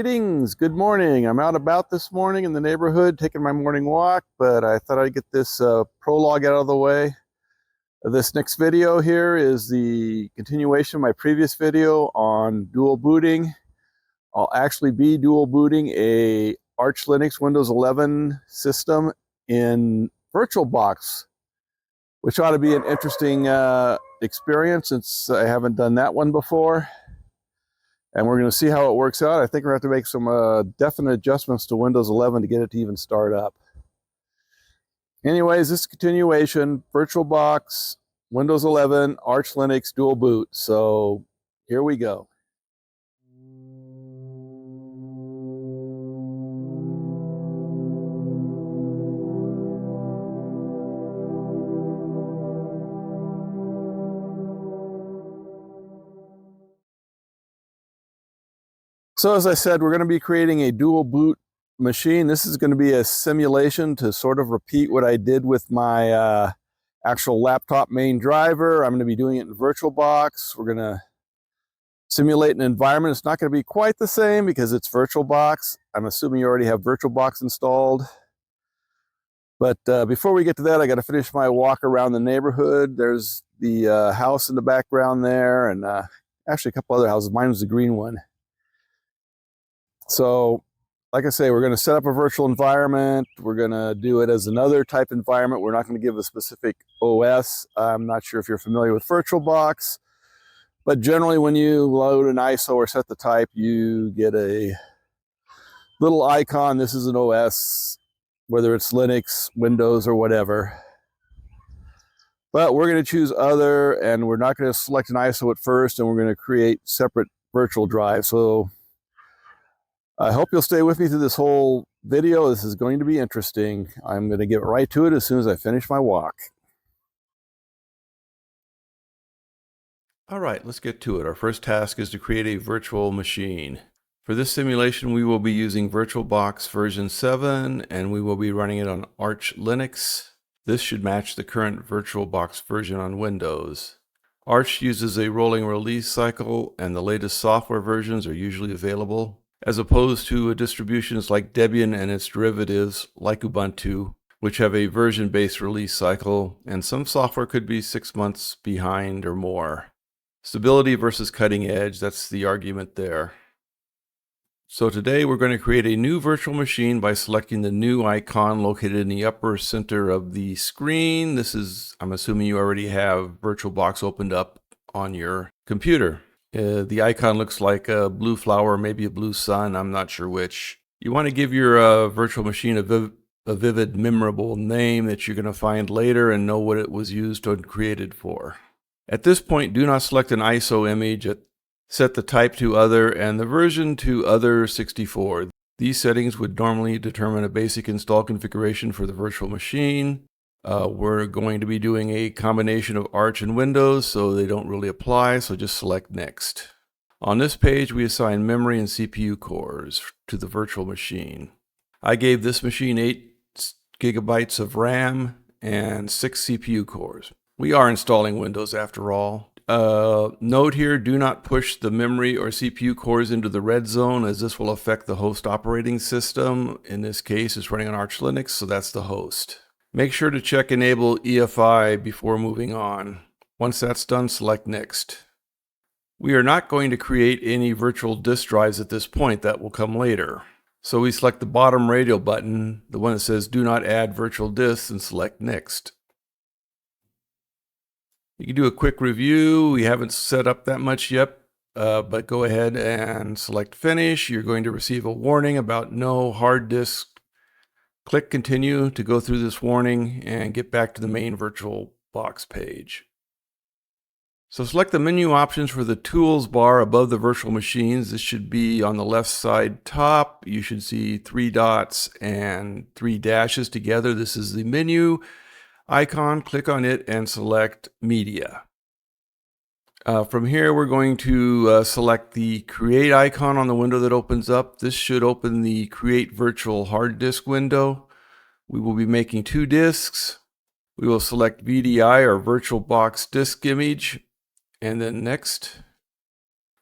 Greetings, good morning. I'm out about this morning in the neighborhood taking my morning walk, but I thought I'd get this prologue out of the way. This next video here is the continuation of my previous video on dual booting. I'll actually be dual booting a Arch Linux Windows 11 system in VirtualBox, which ought to be an interesting experience since I haven't done that one before. And we're going to see how it works out. I think we're going to have to make some definite adjustments to Windows 11 to get it to even start up. Anyways, this is continuation, VirtualBox, Windows 11, Arch Linux, dual boot. So here we go. So as I said, we're going to be creating a dual boot machine. This is going to be a simulation to sort of repeat what I did with my actual laptop main driver. I'm going to be doing it in VirtualBox. We're going to simulate an environment. It's not going to be quite the same because it's VirtualBox. I'm assuming you already have VirtualBox installed. But before we get to that, I got to finish my walk around the neighborhood. There's the house in the background there, and actually a couple other houses. Mine was the green one. So, like I say, we're going to set up a virtual environment. We're going to do it as another type environment. We're not going to give a specific OS. I'm not sure if you're familiar with VirtualBox, but generally when you load an ISO or set the type, you get a little icon. This is an OS, whether it's Linux, Windows, or whatever. But we're going to choose other, and we're not going to select an ISO at first, and we're going to create separate virtual drives. So I hope you'll stay with me through this whole video. This is going to be interesting. I'm going to get right to it as soon as I finish my walk. All right, let's get to it. Our first task is to create a virtual machine. For this simulation, we will be using VirtualBox version 7, and we will be running it on Arch Linux. This should match the current VirtualBox version on Windows. Arch uses a rolling release cycle, and the latest software versions are usually available, as opposed to distributions like Debian and its derivatives like Ubuntu, which have a version-based release cycle, and some software could be 6 months behind or more. Stability versus cutting edge, that's the argument there. So today we're going to create a new virtual machine by selecting the new icon located in the upper center of the screen. This is, I'm assuming you already have VirtualBox opened up on your computer. The icon looks like a blue flower, maybe a blue sun, I'm not sure which. You want to give your virtual machine a vivid, memorable name that you're going to find later and know what it was used and created for. At this point, do not select an ISO image. Set the type to other and the version to other 64. These settings would normally determine a basic install configuration for the virtual machine. We're going to be doing a combination of Arch and Windows, so they don't really apply, so just select Next. On this page, we assign memory and CPU cores to the virtual machine. I gave this machine 8 gigabytes of RAM and 6 CPU cores. We are installing Windows after all. Note here, do not push the memory or CPU cores into the red zone, as this will affect the host operating system. In this case, it's running on Arch Linux, so that's the host. Make sure to check Enable EFI before moving on. Once that's done, select Next. We are not going to create any virtual disk drives at this point. That will come later. So we select the bottom radial button, the one that says Do Not Add Virtual Disks, and select Next. You can do a quick review. We haven't set up that much yet, but go ahead and select Finish. You're going to receive a warning about no hard disk. Click Continue to go through this warning and get back to the main VirtualBox page. So select the menu options for the Tools bar above the virtual machines. This should be on the left side top. You should see 3 dots and 3 dashes together. This is the menu icon. Click on it and select Media. From here, we're going to select the Create icon on the window that opens up. This should open the Create Virtual Hard Disk window. We will be making 2 disks. We will select VDI or VirtualBox Disk Image, and then Next.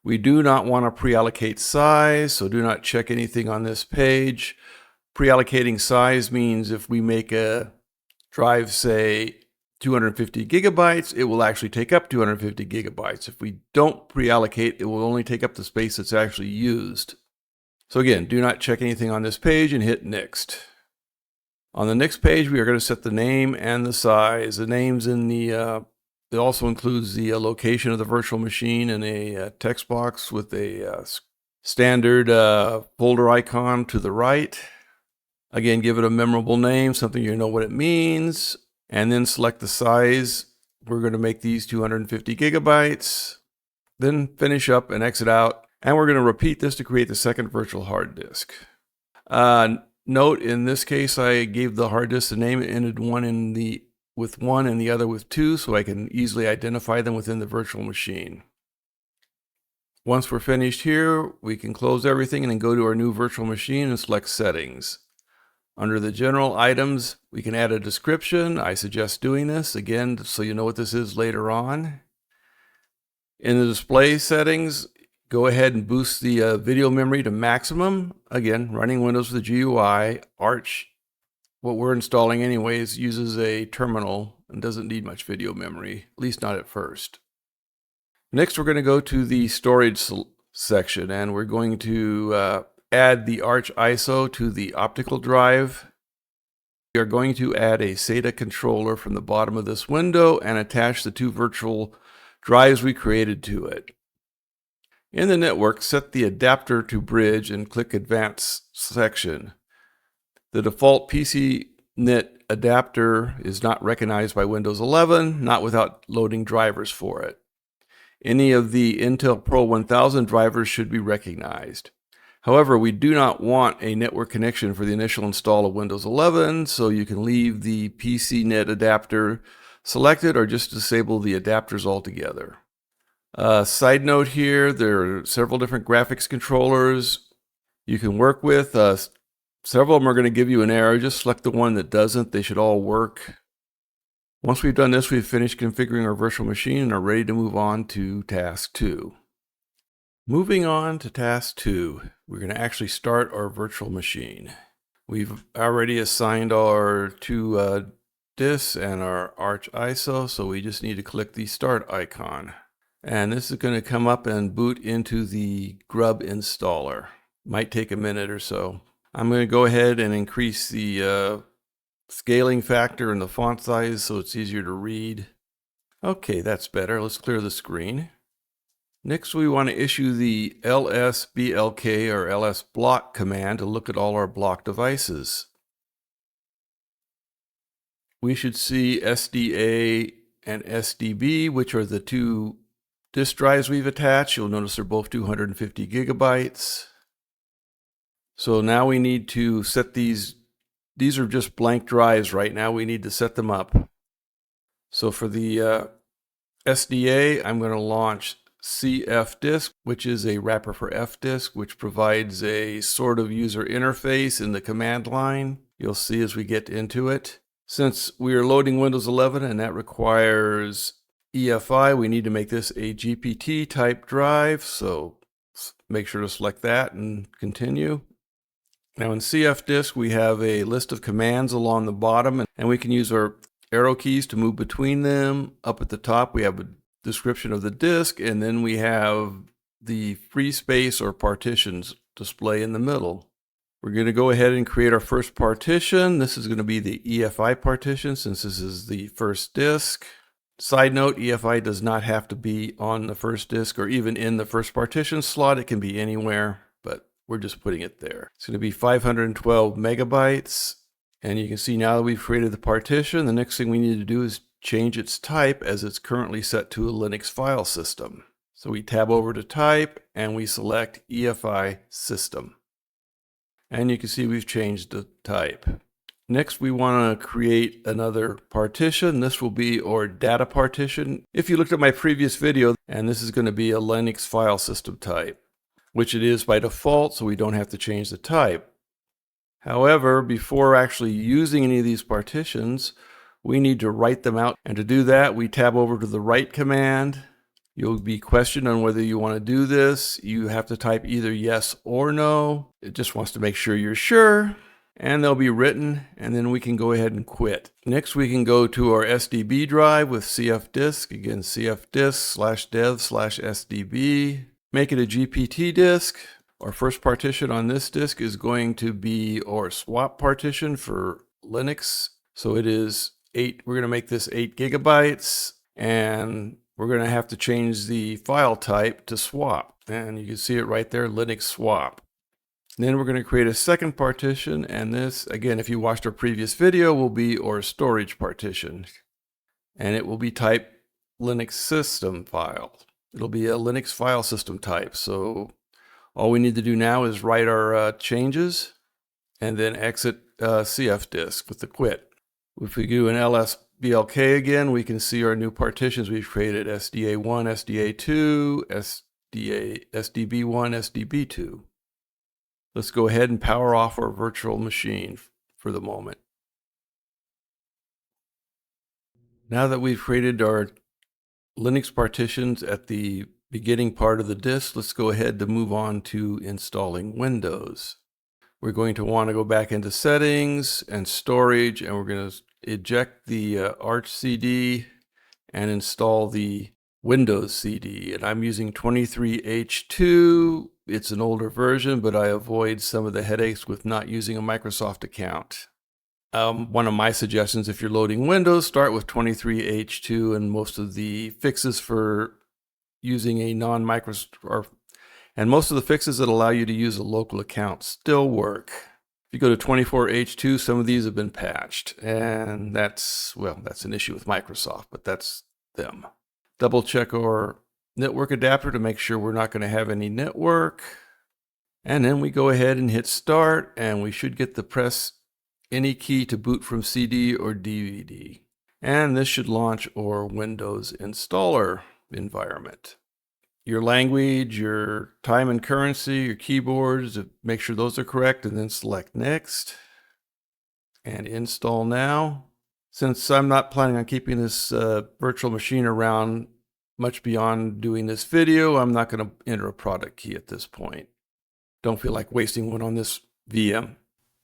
We do not want to pre-allocate size, so do not check anything on this page. Pre-allocating size means if we make a drive, say, 250 gigabytes, it will actually take up 250 gigabytes. If we don't pre-allocate, it will only take up the space that's actually used. So again, do not check anything on this page and hit Next. On the next page, we are going to set the name and the size. The name's in the, it also includes the location of the virtual machine and a text box with a standard folder icon to the right. Again, give it a memorable name, something you know what it means, and then select the size. We're going to make these 250 gigabytes, then finish up and exit out. And we're going to repeat this to create the second virtual hard disk. Note, in this case, I gave the hard disk the name. It ended with 1 and the other with 2, so I can easily identify them within the virtual machine. Once we're finished here, we can close everything and then go to our new virtual machine and select Settings. Under the General items, we can add a description. I suggest doing this, again, so you know what this is later on. In the display settings, go ahead and boost the video memory to maximum. Again, running Windows with the GUI. Arch, what we're installing anyways, uses a terminal and doesn't need much video memory, at least not at first. Next, we're going to go to the storage section, and we're going to add the Arch ISO to the optical drive. We are going to add a SATA controller from the bottom of this window and attach the 2 virtual drives we created to it. In the network, set the adapter to bridge and click Advanced section. The default PCNet adapter is not recognized by Windows 11, not without loading drivers for it. Any of the Intel Pro 1000 drivers should be recognized. However, we do not want a network connection for the initial install of Windows 11, so you can leave the PCNet adapter selected or just disable the adapters altogether. Side note here, there are several different graphics controllers you can work with. Several of them are going to give you an error. Just select the one that doesn't. They should all work. Once we've done this, we've finished configuring our virtual machine and are ready to move on to task 2. Moving on to task 2, we're going to actually start our virtual machine. We've already assigned our 2 disks and our Arch ISO, so we just need to click the start icon. And this is going to come up and boot into the grub installer. Might take a minute or so. I'm going to go ahead and increase the scaling factor and the font size so it's easier to read. Okay, that's better. Let's clear the screen. Next, we want to issue the lsblk or lsblock command to look at all our block devices. We should see SDA and SDB, which are the 2 disk drives we've attached. You'll notice they're both 250 gigabytes. So now we need to set these are just blank drives right now. We need to set them up. So for the SDA, I'm going to launch cfdisk, which is a wrapper for fdisk, which provides a sort of user interface in the command line. You'll see as we get into it. Since we are loading Windows 11 and that requires EFI, we need to make this a GPT type drive. So make sure to select that and continue. Now in cfdisk, we have a list of commands along the bottom, and we can use our arrow keys to move between them. Up at the top, we have a description of the disk, and then we have the free space or partitions display in the middle. We're going to go ahead and create our first partition. This is going to be the EFI partition since this is the first disk. Side note, EFI does not have to be on the first disk or even in the first partition slot. It can be anywhere, but we're just putting it there. It's going to be 512 megabytes. And you can see now that we've created the partition, the next thing we need to do is change its type as it's currently set to a Linux file system. So we tab over to type and we select EFI system. And you can see we've changed the type. Next, we want to create another partition. This will be our data partition. If you looked at my previous video, and this is going to be a Linux file system type, which it is by default, so we don't have to change the type. However, before actually using any of these partitions, we need to write them out. And to do that, we tab over to the write command, You'll be questioned on whether you want to do this. You have to type either yes or no. It just wants to make sure you're sure. And they'll be written, and then we can go ahead and quit. Next, we can go to our SDB drive with cfdisk. Again, cfdisk/dev/sdb. Make it a GPT disk. Our first partition on this disk is going to be our swap partition for Linux. So it is 8. We're going to make this 8 gigabytes, and we're going to have to change the file type to swap. And you can see it right there, Linux swap. Then we're going to create a second partition, and this, again, if you watched our previous video, will be our storage partition. And it will be type Linux system file. It'll be a Linux file system type. So all we need to do now is write our changes and then exit cfdisk with the quit. If we do an lsblk again, we can see our new partitions we've created: SDA1, SDA2, SDB1, SDB2. Let's go ahead and power off our virtual machine for the moment. Now that we've created our Linux partitions at the beginning part of the disk, let's go ahead to move on to installing Windows. We're going to want to go back into settings and storage, and we're going to eject the Arch CD and install the Windows CD. And I'm using 23H2. It's an older version, but I avoid some of the headaches with not using a Microsoft account. One of my suggestions, if you're loading Windows, start with 23H2, and most of the fixes for using a non-Microsoft, and most of the fixes that allow you to use a local account still work. If you go to 24H2, some of these have been patched, and that's an issue with Microsoft, but that's them. Double check our network adapter to make sure we're not going to have any network. And then we go ahead and hit start, and we should get the press any key to boot from CD or DVD. And this should launch our Windows installer environment. Your language, your time and currency, your keyboards, make sure those are correct, and then select next and install now. Since I'm not planning on keeping this virtual machine around much beyond doing this video, I'm not going to enter a product key at this point. Don't feel like wasting one on this VM.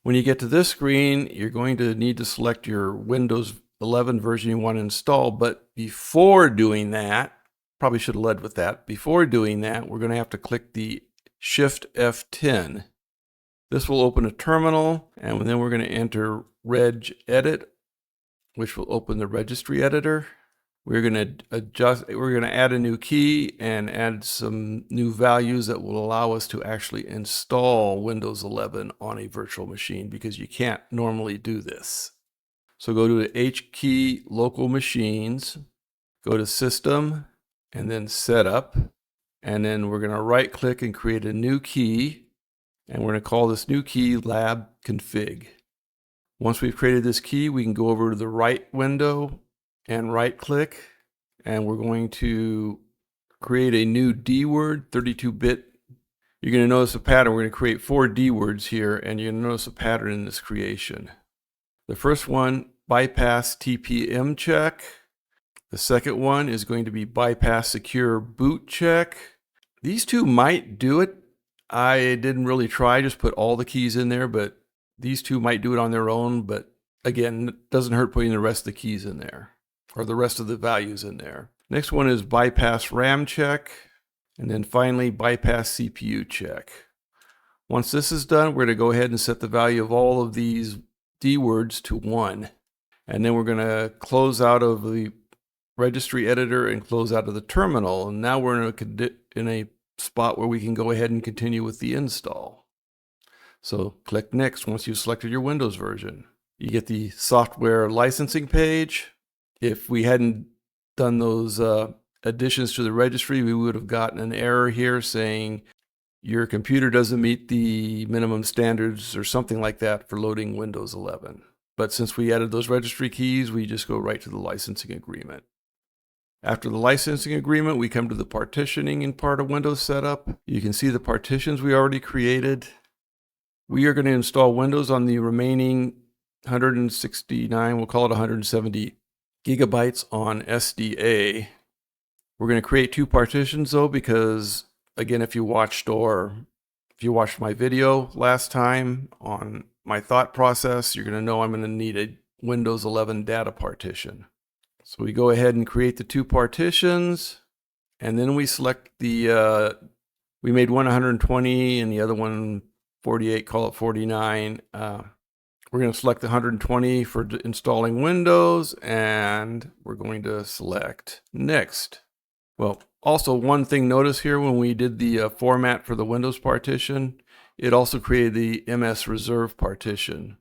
When you get to this screen, you're going to need to select your Windows 11 version you want to install, but before doing that, probably should have led with that. Before doing that, we're going to have to click the Shift F10. This will open a terminal, and then we're going to enter regedit, which will open the registry editor. We're going to add a new key and add some new values that will allow us to actually install Windows 11 on a virtual machine, because you can't normally do this. So go to the H key local machines, go to System, and then Setup. And then we're going to right click and create a new key. And we're going to call this new key Lab Config. Once we've created this key, we can go over to the right window and right click, and we're going to create a new D word, 32-bit. You're going to notice a pattern. We're going to create 4 D words here, and you're going to notice a pattern in this creation. The first one, bypass TPM check. The second one is going to be bypass secure boot check. These two might do it. I didn't really try, just put all the keys in there, but these two might do it on their own. But again, it doesn't hurt putting the rest of the keys in there, or the rest of the values in there. Next one is bypass RAM check. And then finally, bypass CPU check. Once this is done, we're going to go ahead and set the value of all of these D words to 1. And then we're going to close out of the registry editor and close out of the terminal. And now we're in a spot where we can go ahead and continue with the install. So click next once you've selected your Windows version. You get the software licensing page. If we hadn't done those additions to the registry, we would have gotten an error here saying your computer doesn't meet the minimum standards or something like that for loading Windows 11. But since we added those registry keys, we just go right to the licensing agreement. After the licensing agreement, we come to the partitioning in part of Windows setup. You can see the partitions we already created. We are going to install Windows on the remaining 169, we'll call it 170 gigabytes on SDA. We're going to create 2 partitions though, because again, if you watched my video last time on my thought process, you're going to know I'm going to need a Windows 11 data partition. So we go ahead and create the 2 partitions, and then we select the, we made one 120 and the other one 48, call it 49. We're going to select the 120 for installing Windows, and we're going to select Next. Well, also one thing, notice here when we did the format for the Windows partition, it also created the MS Reserve partition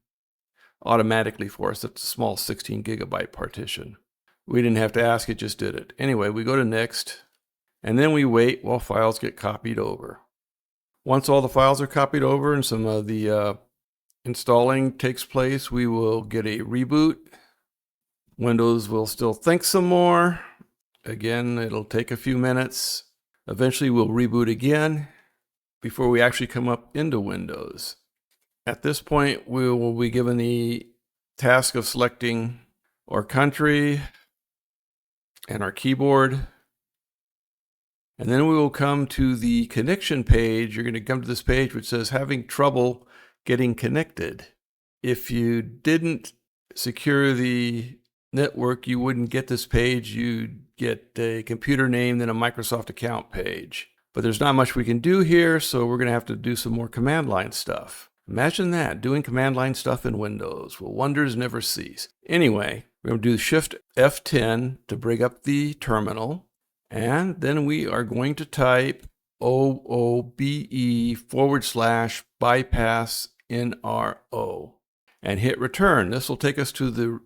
automatically for us. That's a small 16 gigabyte partition. We didn't have to ask, it just did it. Anyway, we go to Next, and then we wait while files get copied over. Once all the files are copied over and some of the installing takes place, we will get a reboot. Windows will still think some more. Again, it'll take a few minutes. Eventually we'll reboot again before we actually come up into Windows. At this point, we will be given the task of selecting our country and our keyboard. And then we will come to the connection page. You're going to come to this page which says having trouble getting connected. If you didn't secure the network, you wouldn't get this page. You'd get a computer name, then a Microsoft account page. But there's not much we can do here, so we're going to have to do some more command line stuff. Imagine that, doing command line stuff in Windows. Will wonders never cease? Anyway, we're going to do Shift F10 to bring up the terminal. And then we are going to type OOBE/bypass NRO and hit return. This will take us to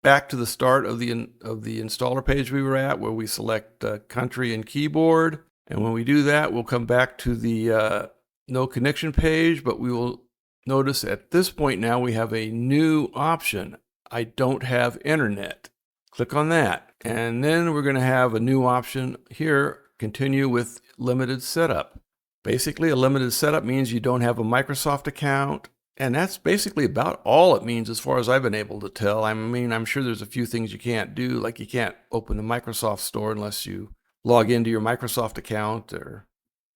back to the start of the installer page we were at, where we select country and keyboard. And when we do that, we'll come back to the no connection page, but we will notice at this point now we have a new option. I don't have internet. Click on that. And then we're going to have a new option here, continue with limited setup. Basically, a limited setup means you don't have a Microsoft account. And that's basically about all it means as far as I've been able to tell. I mean, I'm sure there's a few things you can't do, like you can't open the Microsoft Store unless you log into your Microsoft account, or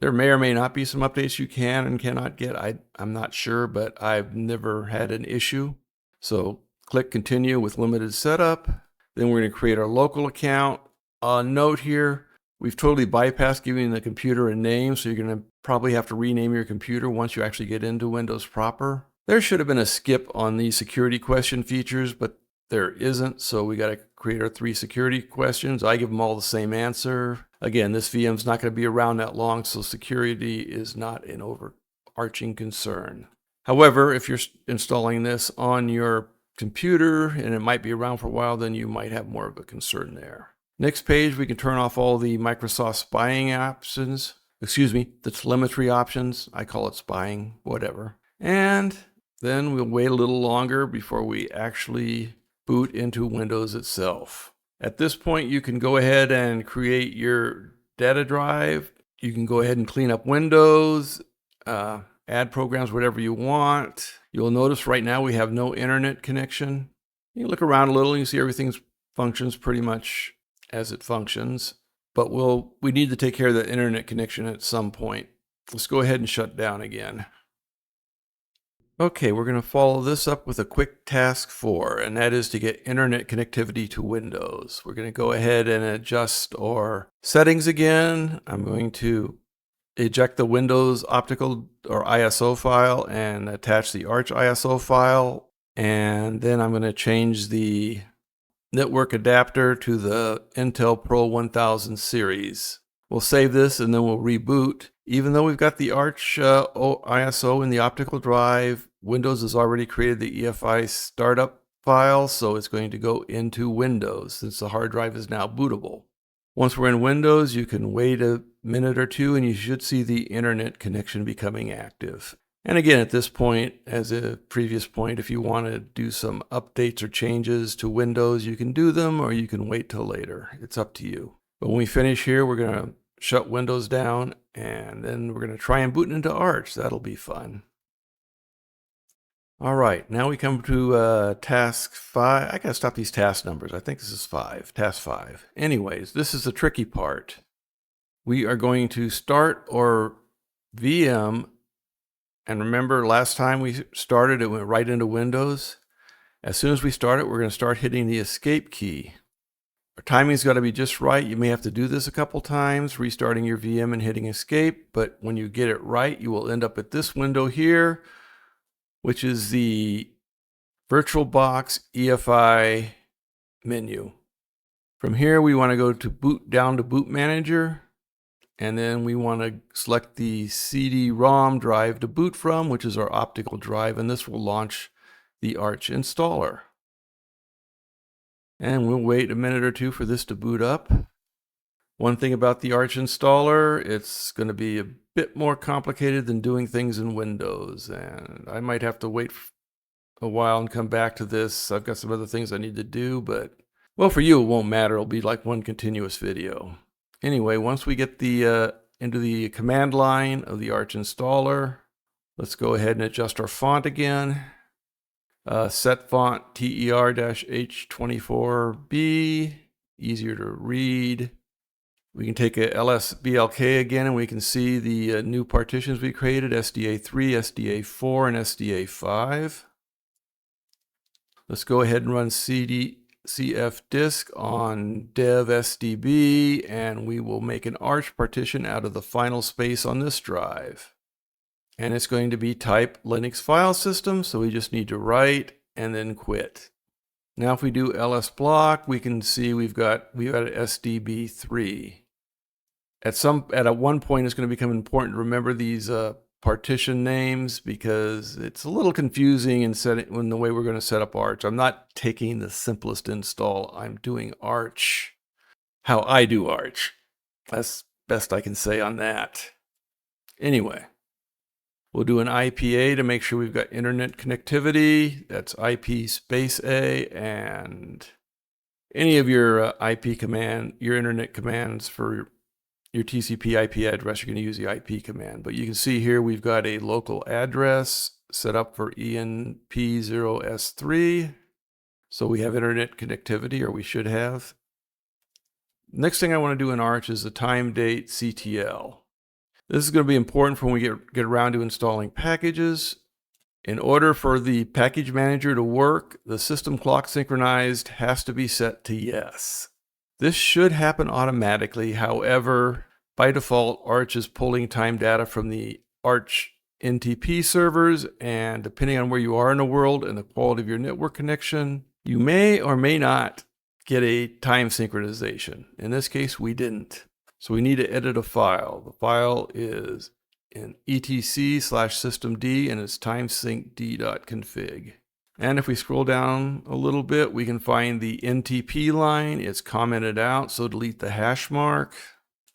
there may or may not be some updates you can and cannot get. I'm not sure, but I've never had an issue. So click continue with limited setup. Then we're going to create our local account. Note here, we've totally bypassed giving the computer a name, so you're going to probably have to rename your computer once you actually get into Windows proper. There should have been a skip on the security question features, but there isn't, so we got to create our 3 security questions. I give them all the same answer. Again, this VM's not going to be around that long, so security is not an overarching concern. However, if you're installing this on your computer and it might be around for a while, then you might have more of a concern there. Next page, we can turn off all the Microsoft spying options. Excuse me, the telemetry options. I call it spying, whatever. And then we'll wait a little longer before we actually boot into Windows itself. At this point, you can go ahead and create your data drive. You can go ahead and clean up Windows, add programs, whatever you want. You'll notice right now we have no internet connection. You look around a little, you see everything functions pretty much as it functions, but we need to take care of the internet connection at some point. Let's go ahead and shut down again. Okay, we're going to follow this up with a quick task 4, and that is to get internet connectivity to Windows. We're going to go ahead and adjust our settings again. I'm going to eject the Windows optical or ISO file and attach the Arch ISO file. And then I'm going to change the network adapter to the Intel Pro 1000 series. We'll save this and then we'll reboot. Even though we've got the Arch ISO in the optical drive, Windows has already created the EFI startup file, so it's going to go into Windows since the hard drive is now bootable. Once we're in Windows, you can wait a minute or two and you should see the internet connection becoming active. And again, at this point, as a previous point, if you want to do some updates or changes to Windows, you can do them or you can wait till later. It's up to you. But when we finish here, we're going to shut Windows down and then we're going to try and boot into Arch. That'll be fun. All right, now we come to task 5. I gotta stop these task numbers. I think this is 5, task 5. Anyways, this is the tricky part. We are going to start our VM, and remember last time we started, it went right into Windows. As soon as we start it, we're going to start hitting the escape key. Our timing's got to be just right. You may have to do this a couple times, restarting your VM and hitting escape, but when you get it right, you will end up at this window here, which is the VirtualBox EFI menu. From here, we want to go to down to Boot Manager, and then we want to select the CD-ROM drive to boot from, which is our optical drive, and this will launch the Arch installer. And we'll wait a minute or two for this to boot up. One thing about the Arch installer, it's going to be a bit more complicated than doing things in Windows, and I might have to wait a while and come back to this. I've got some other things I need to do, but well, for you it won't matter. It'll be like one continuous video. Anyway, once we get the into the command line of the Arch installer, let's go ahead and adjust our font again. Set font TER-H24B, easier to read. We can take a LSBLK again, and we can see the new partitions we created: SDA3, SDA4, and SDA5. Let's go ahead and run cfdisk on dev SDB, and we will make an Arch partition out of the final space on this drive. And it's going to be type Linux file system, so we just need to write and then quit. Now if we do ls block, we can see we've got an SDB3. At one point, it's going to become important to remember these partition names, because it's a little confusing in the way we're going to set up Arch. I'm not taking the simplest install. I'm doing Arch how I do Arch. That's best I can say on that. Anyway, we'll do an IPA to make sure we've got internet connectivity. That's IP space A, and any of your IP command, your internet commands for your TCP IP address, you're going to use the IP command. But you can see here we've got a local address set up for ENP0S3. So we have internet connectivity, or we should have. Next thing I want to do in Arch is the time date CTL. This is going to be important for when we get around to installing packages. In order for the package manager to work, the system clock synchronized has to be set to yes. This should happen automatically. However, by default, Arch is pulling time data from the Arch NTP servers, and depending on where you are in the world and the quality of your network connection, you may or may not get a time synchronization. In this case, we didn't. So we need to edit a file. The file is in etc/systemd, and it's timesyncd.config. And if we scroll down a little bit, we can find the NTP line. It's commented out, so delete the hash mark.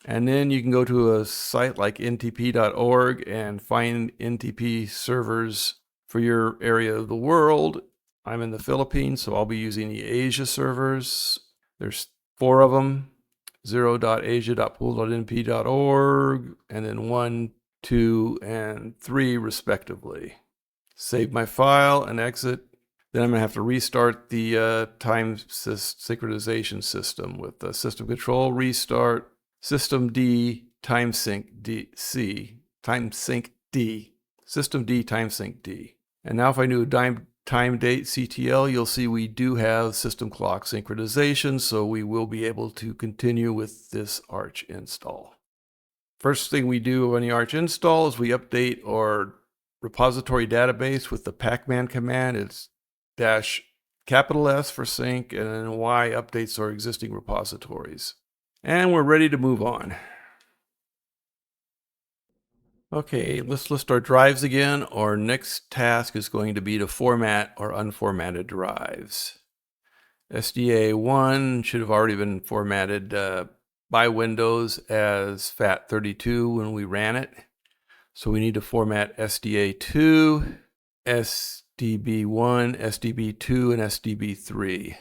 And then you can go to a site like ntp.org and find NTP servers for your area of the world. I'm in the Philippines, so I'll be using the Asia servers. There's 4 of them: 0.asia.pool.np.org, and then 1, 2, and 3 respectively. Save my file and exit. Then I'm going to have to restart the time synchronization system with the system control restart, systemd timesync C, timesync D, systemd timesync D. And now if I do time date CTL, you'll see we do have system clock synchronization, so we will be able to continue with this Arch install. First thing we do on the Arch install is we update our repository database with the pacman command. It's -S for sync, and then Y updates our existing repositories. And we're ready to move on. Okay, let's list our drives again. Our next task is going to be to format our unformatted drives. SDA1 should have already been formatted by Windows as FAT32 when we ran it. So we need to format SDA2, SDB1, SDB2, and SDB3.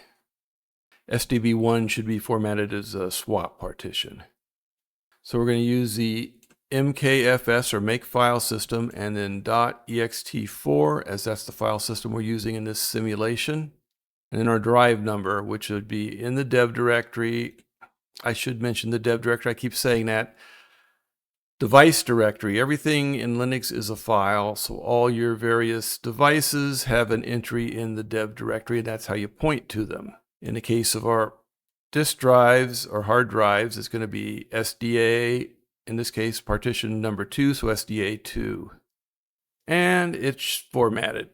SDB1 should be formatted as a swap partition. So we're going to use the mkfs or make file system, and then .ext4, as that's the file system we're using in this simulation. And then our drive number, which would be in the dev directory. I should mention the dev directory. I keep saying that. Device directory. Everything in Linux is a file, so all your various devices have an entry in the dev directory, and that's how you point to them. In the case of our disk drives or hard drives, it's going to be SDA, in this case, partition number 2, so SDA2. And it's formatted.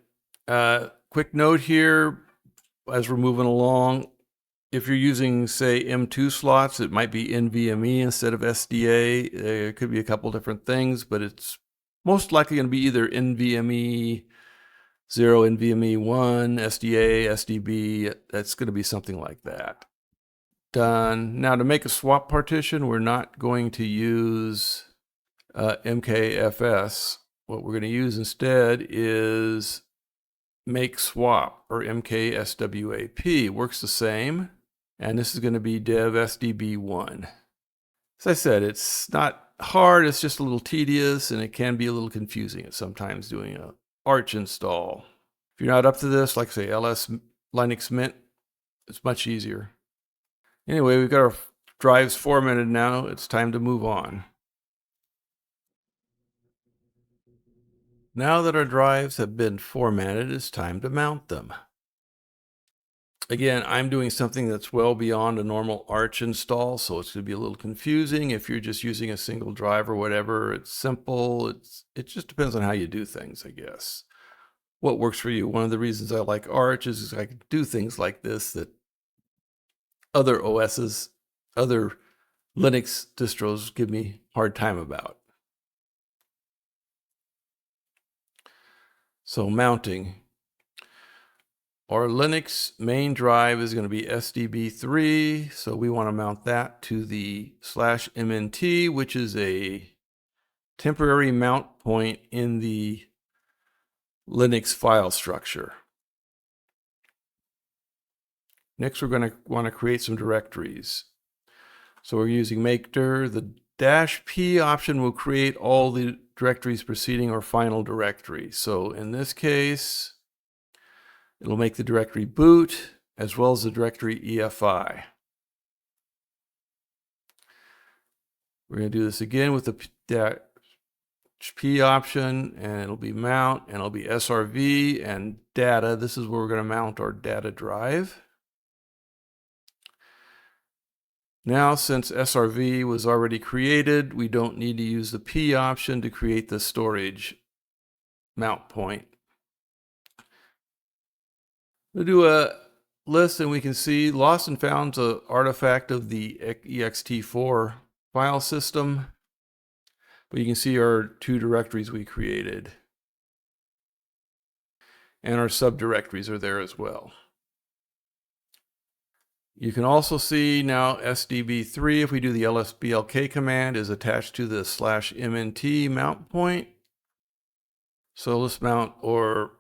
Quick note here, as we're moving along, if you're using, say, M2 slots, it might be NVMe instead of SDA. There could be a couple different things, but it's most likely going to be either NVMe 0, NVMe 1, SDA, SDB. That's going to be something like that. Done. Now, to make a swap partition, we're not going to use mkfs. What we're going to use instead is make swap, or mkswap. Works the same. And this is going to be dev sdb1. As I said, it's not hard, it's just a little tedious, and it can be a little confusing at sometimes doing a Arch install. If you're not up to this, like say ls Linux Mint, it's much easier. Anyway, we've got our drives formatted now. It's time to move on. Now that our drives have been formatted, it's time to mount them. Again, I'm doing something that's well beyond a normal Arch install, so it's going to be a little confusing. If you're just using a single drive or whatever, it's simple. It just depends on how you do things, I guess. What works for you? One of the reasons I like Arch is I can do things like this that other OSs, other Linux distros give me a hard time about. So mounting. Our Linux main drive is going to be SDB3, so we want to mount that to the /mnt, which is a temporary mount point in the Linux file structure. Next, we're going to want to create some directories. So we're using makedir. The -p option will create all the directories preceding our final directory. So in this case, it'll make the directory boot as well as the directory EFI. We're going to do this again with the -p option, and it'll be mount, and it'll be SRV and data. This is where we're going to mount our data drive. Now, since SRV was already created, we don't need to use the P option to create the storage mount point. We'll do a list, and we can see lost and found is an artifact of the ext4 file system. But you can see our 2 directories we created. And our subdirectories are there as well. You can also see now SDB3, if we do the lsblk command, is attached to the /mnt mount point. So let's mount our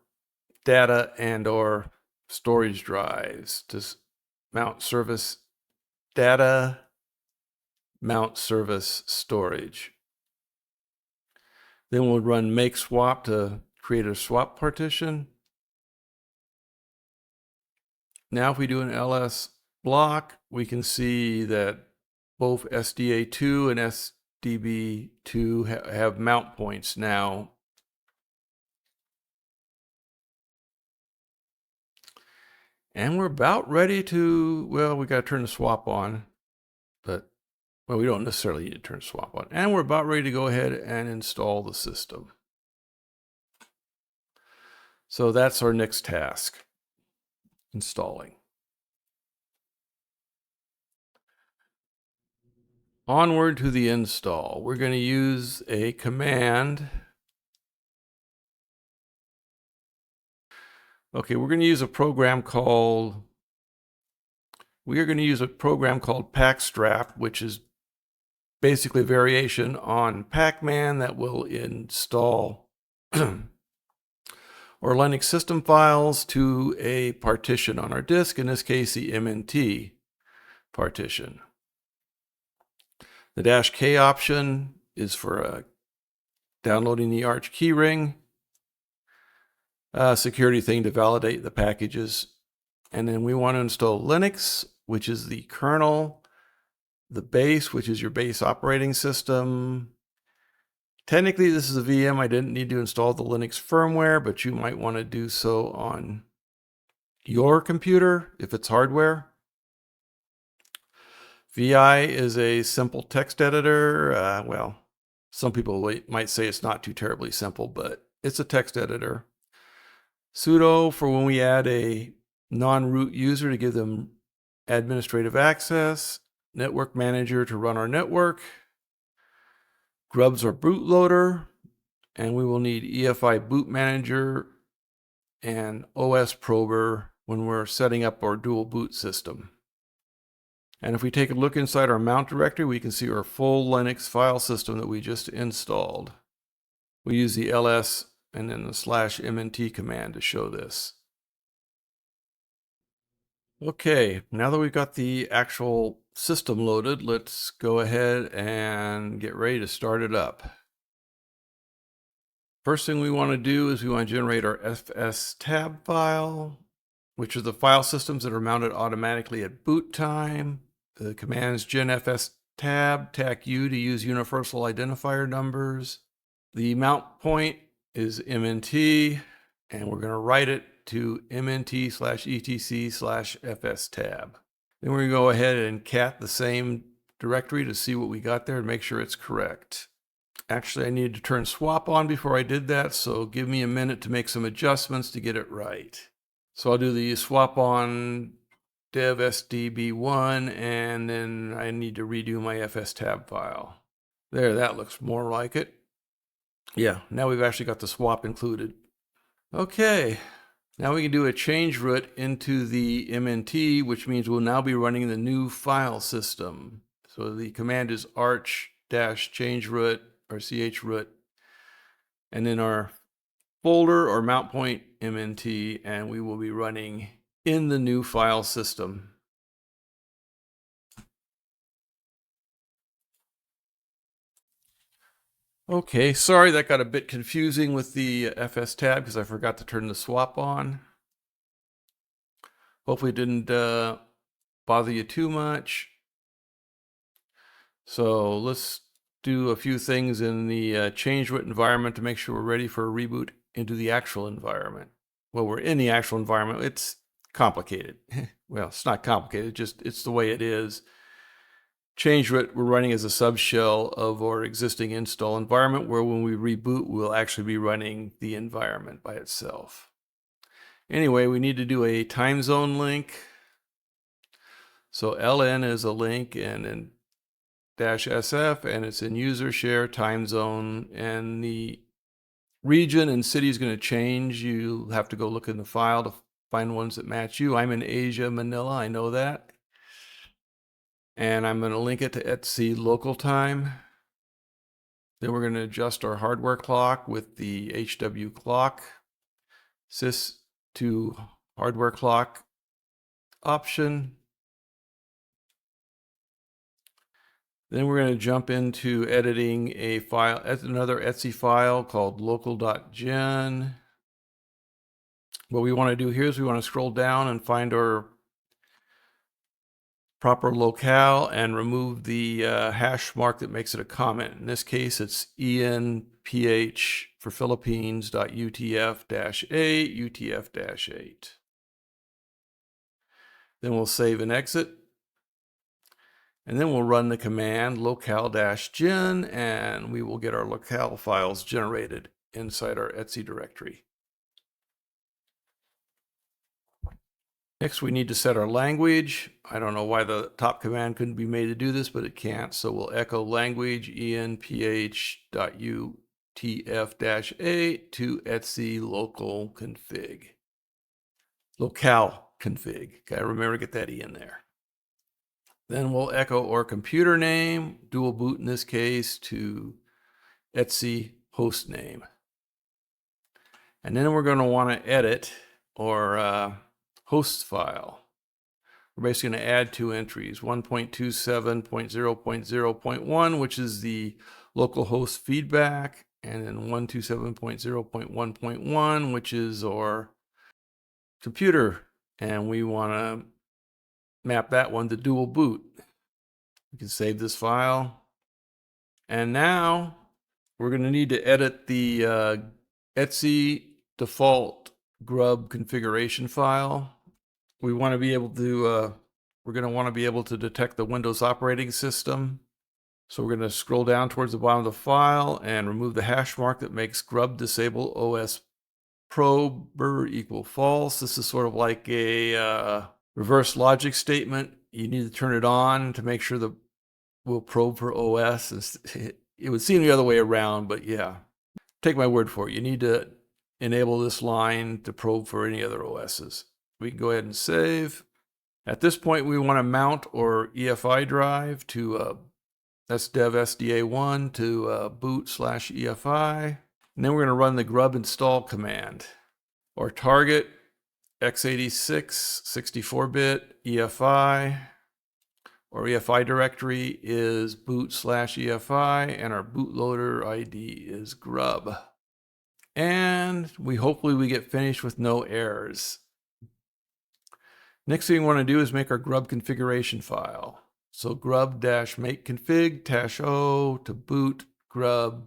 data and our storage drives. Just mount service data, mount service storage. Then we'll run make swap to create a swap partition. Now if we do an ls block, we can see that both SDA2 and SDB2 have mount points now. And we're about ready to, well, we got to turn the swap on, but, well, we don't necessarily need to turn the swap on. And we're about ready to go ahead and install the system. So that's our next task, installing. Onward to the install. We're going to use a command. Okay, we're going to use a program called, pacstrap, which is basically a variation on Pacman that will install our Linux system files to a partition on our disk, in this case the MNT partition. The -k option is for downloading the Arch keyring. Security thing to validate the packages. And then we want to install Linux, which is the kernel, the base, which is your base operating system. Technically, this is a VM. I didn't need to install the Linux firmware, but you might want to do so on your computer if it's hardware. VI is a simple text editor. Well, some people might say it's not too terribly simple, but it's a text editor. Sudo for when we add a non-root user to give them administrative access. Network manager to run our network. Grub's our bootloader. And we will need EFI boot manager and OS prober when we're setting up our dual boot system. And if we take a look inside our mount directory, we can see our full Linux file system that we just installed. We use the ls and then the /mnt command to show this. Okay, now that we've got the actual system loaded, let's go ahead and get ready to start it up. First thing we want to do is we want to generate our fstab file, which are the file systems that are mounted automatically at boot time. The commands gen fstab, tac-u to use universal identifier numbers. The mount point is mnt, and we're going to write it to mnt/etc/fstab. Then we're going to go ahead and cat the same directory to see what we got there and make sure it's correct. Actually, I needed to turn swap on before I did that, so give me a minute to make some adjustments to get it right. So I'll do the swap on dev sdb1, and then I need to redo my fstab file. There, that looks more like it. Yeah, now we've actually got the swap included. Okay, now we can do a change root into the mnt, which means we'll now be running the new file system. So the command is arch-change root or chroot, and then our folder or mount point mnt, and we will be running in the new file system. Okay, sorry that got a bit confusing with the fstab because I forgot to turn the swap on. Hopefully it didn't bother you too much. So let's do a few things in the change root environment to make sure we're ready for a reboot into the actual environment. Well, we're in the actual environment. It's complicated. Well, it's not complicated, just it's the way it is. Change root we're running as a subshell of our existing install environment, where when we reboot, we'll actually be running the environment by itself. Anyway, we need to do a time zone link. So ln is a link, and then -sf, and it's in user share time zone, and the region and city is going to change. You have to go look in the file to find ones that match you. I'm in Asia, Manila, I know that. And I'm going to link it to etc local time. Then we're going to adjust our hardware clock with the HW clock, sys to hardware clock option. Then we're going to jump into editing a file, another etc file called local.gen. What we want to do here is we want to scroll down and find our proper locale and remove the hash mark that makes it a comment. In this case, it's enph for Philippines.utf-8, utf-8. Then we'll save and exit. And then we'll run the command locale-gen, and we will get our locale files generated inside our etc directory. Next, we need to set our language. I don't know why the top command couldn't be made to do this, but it can't. So we'll echo language enph.utf-8 to etc local config. Locale config. Gotta remember to get that E in there. Then we'll echo our computer name, dual boot in this case, to etc host name. And then we're going to want to edit our host file. We're basically going to add two entries, 1.27.0.0.1, which is the localhost feedback, and then 127.0.1.1, which is our computer. And we want to map that one to dual boot. We can save this file. And now we're going to need to edit the etc default grub configuration file. We want to be able to, we're going to want to be able to detect the Windows operating system. So we're going to scroll down towards the bottom of the file and remove the hash mark that makes grub disable OS prober equal false. This is sort of like a reverse logic statement. You need to turn it on to make sure that we'll probe for OS. It would seem the other way around, but yeah, take my word for it. You need to enable this line to probe for any other OSs. We can go ahead and save. At this point, we want to mount our EFI drive to that's dev sda1 to boot/EFI. And then we're going to run the grub install command. Our target, x86 64-bit EFI. Our EFI directory is boot/EFI, and our bootloader ID is grub. And hopefully we get finished with no errors. Next thing we want to do is make our grub configuration file. So grub-make config-o to boot grub.cfg.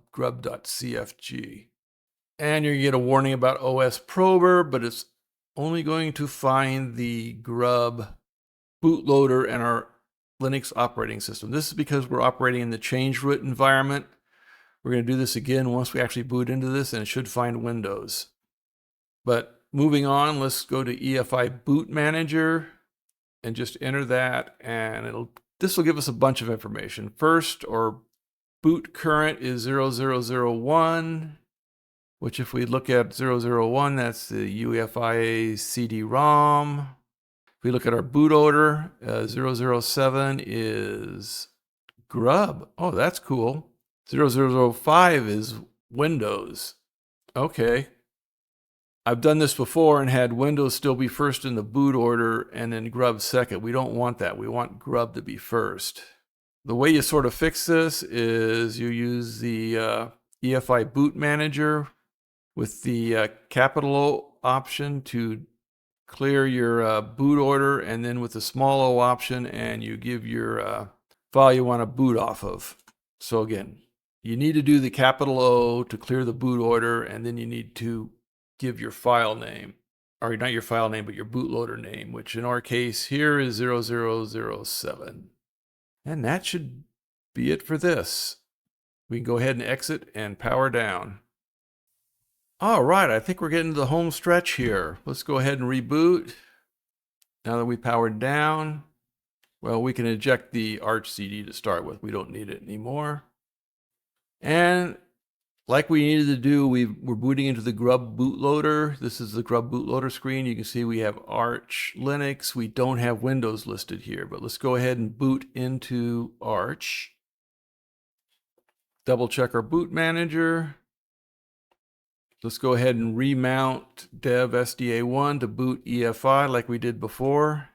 And you're going to get a warning about OS prober, but it's only going to find the grub bootloader and our Linux operating system. This is because we're operating in the change root environment. We're going to do this again once we actually boot into this, and it should find Windows. But moving on, let's go to EFI boot manager and just enter that, and this will give us a bunch of information. First, our boot current is 0001, which if we look at 001, that's the UEFI CD-ROM. If we look at our boot order, 007 is grub. Oh, that's cool. 0005 is Windows. Okay. I've done this before and had Windows still be first in the boot order and then grub second. We don't want that. We want grub to be first. The way you sort of fix this is you use the EFI boot manager with the capital O option to clear your boot order, and then with the small o option, and you give your file you want to boot off of. So again, you need to do the capital O to clear the boot order, and then you need to give your file name, or not your file name, but your bootloader name, which in our case here is 0007. And that should be it for this. We can go ahead and exit and power down. All right, I think we're getting to the home stretch here. Let's go ahead and reboot. Now that we powered down, well, we can eject the Arch CD to start with. We don't need it anymore. And like we needed to do, we're booting into the grub bootloader. This is the grub bootloader screen. You can see we have Arch Linux. We don't have Windows listed here, but let's go ahead and boot into Arch. Double check our boot manager. Let's go ahead and remount dev sda1 to boot EFI like we did before.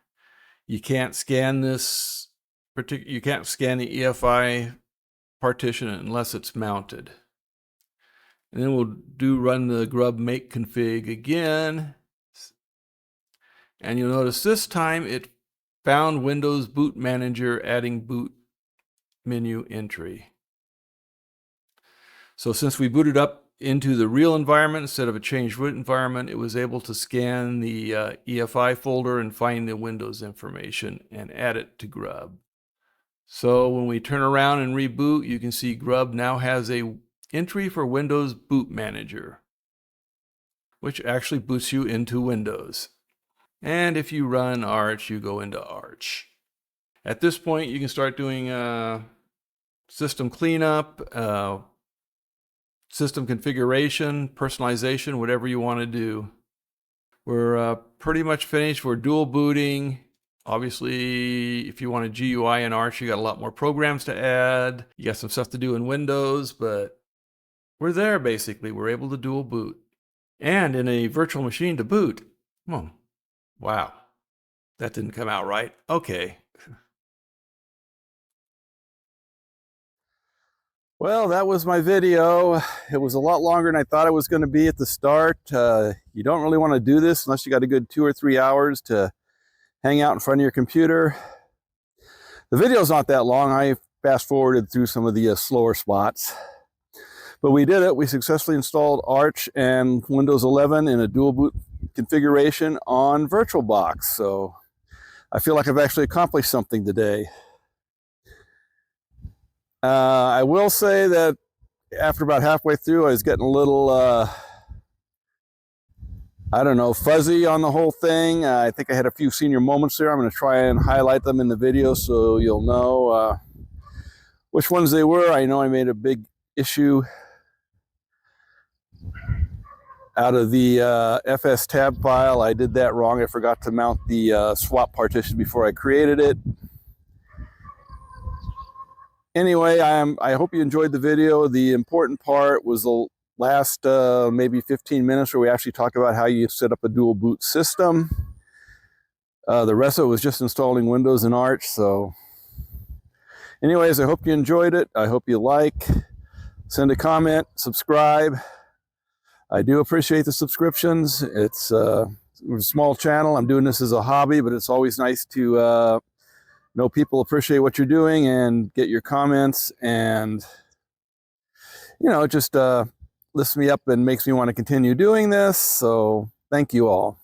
You can't scan this you can't scan the EFI partition unless it's mounted. And then we'll run the grub make config again. And you'll notice this time it found Windows Boot Manager, adding boot menu entry. So since we booted up into the real environment instead of a changed root environment, it was able to scan the EFI folder and find the Windows information and add it to grub. So when we turn around and reboot, you can see grub now has a entry for Windows Boot Manager, which actually boots you into Windows. And if you run Arch, you go into Arch. At this point, you can start doing system cleanup, system configuration, personalization, whatever you want to do. We're pretty much finished. We're dual booting. Obviously, if you want a GUI in Arch, you got a lot more programs to add. You got some stuff to do in Windows, but we're there basically. We're able to dual boot. And in a virtual machine to boot. Oh, wow. That didn't come out right. Okay. Well, that was my video. It was a lot longer than I thought it was going to be at the start. You don't really want to do this unless you got a good 2 or 3 hours to hang out in front of your computer. The video's not that long. I fast forwarded through some of the slower spots. But we did it. We successfully installed Arch and Windows 11 in a dual boot configuration on VirtualBox. So I feel like I've actually accomplished something today. I will say that after about halfway through, I was getting a little, I don't know, fuzzy on the whole thing. I think I had a few senior moments there. I'm going to try and highlight them in the video so you'll know which ones they were. I know I made a big issue out of the fstab file. I did that wrong. I forgot to mount the swap partition before I created it. Anyway, I hope you enjoyed the video. The important part was the last maybe 15 minutes where we actually talk about how you set up a dual boot system. The rest of it was just installing Windows and Arch. So anyways, I hope you enjoyed it. I hope you like. Send a comment, subscribe. I do appreciate the subscriptions. It's a small channel. I'm doing this as a hobby, but it's always nice to know people appreciate what you're doing and get your comments, and it just lifts me up and makes me want to continue doing this. So thank you all.